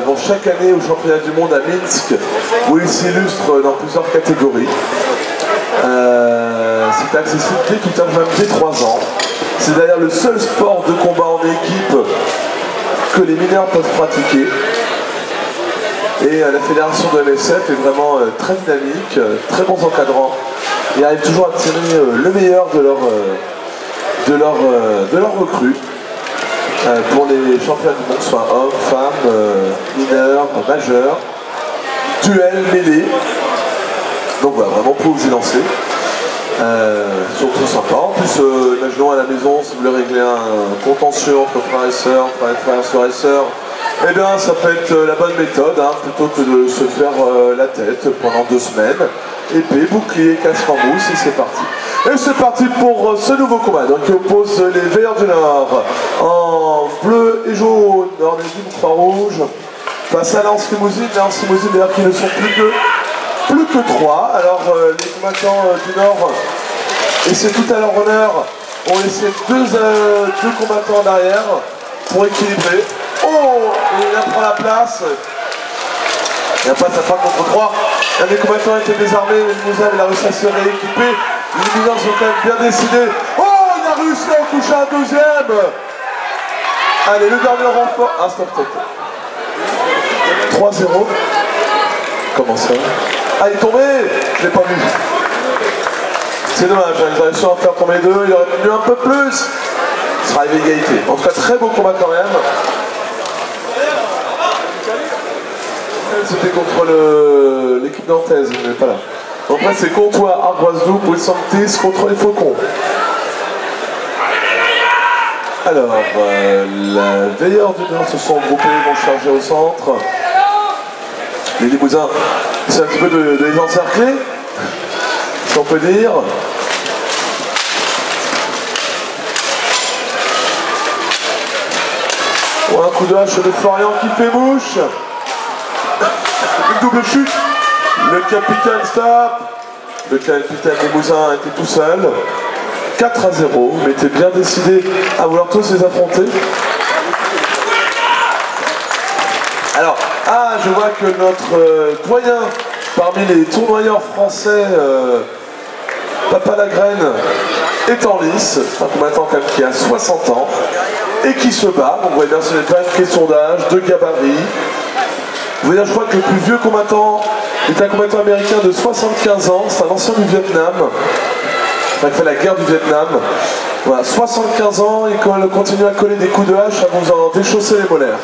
vont chaque année au championnat du monde à Minsk, où ils s'illustrent dans plusieurs catégories. C'est accessible dès 3 ans. C'est d'ailleurs le seul sport de combat en équipe que les mineurs peuvent pratiquer. Et la fédération de MSF est vraiment très dynamique, très bons encadrants. Ils arrivent toujours à tirer le meilleur de leurs recrues. Pour les championnats du monde, soit hommes, femmes, mineurs, majeurs, duel, mêlée. Donc voilà, vraiment pour vous y lancer. C'est trop sympa. En plus, imaginons à la maison, si vous voulez régler un contentieux entre frères et sœurs, sœurs et sœurs, eh bien ça peut être la bonne méthode, hein, plutôt que de se faire la tête pendant 2 semaines. Épée, bouclier, casque en mousse, et c'est parti. Et c'est parti pour ce nouveau combat, donc qui oppose les Veilleurs du Nord en bleu et jaune, Nord-Légime, Croix-Rouge, face à Lance Limousine d'ailleurs qui ne sont plus que 3. Alors les combattants du Nord, et c'est tout à leur honneur, ont laissé deux combattants en arrière pour équilibrer. Oh, et il prend la place. Il n'y a pas de 5 contre 3. Un des combattants était désarmé, le Limousin avait réussi à se rééquiper. Les Limousins sont quand même bien décidés. Oh, il a réussi à en toucher un deuxième. Allez, le dernier renfort. Ah, stop. 3-0. Comment ça? Ah, il est tombé. Je l'ai pas vu. C'est dommage, hein. Ils auraient su en faire tomber 2. Il aurait tenu un peu plus. Ce sera une égalité. En tout cas, très beau combat quand même. C'était contre l'équipe nantaise, mais pas là. Après, c'est Comtois, Arboiseau, Bruxantis contre les Faucons. Alors, la Veilleurs du Nord se sont regroupés, vont charger au centre. Les Limousins, c'est un petit peu de les encercler, si on peut dire. Oh, un coup de hache de Florian qui fait mouche. Une double chute. Le capitaine stop. Le capitaine Limousin était tout seul. 4-0, mais était bien décidé à vouloir tous les affronter. Alors, je vois que notre doyen parmi les tournoyeurs français, Papa Lagraine, est en lice. C'est un combattant quand même qui a 60 ans et qui se bat. Donc, vous voyez bien, ce n'est pas une question d'âge, de gabarit. Vous voyez, je crois que le plus vieux combattant est un combattant américain de 75 ans. C'est un ancien du Vietnam. Il fait la guerre du Vietnam. Voilà, 75 ans, il continue à coller des coups de hache à vous en déchausser les molaires.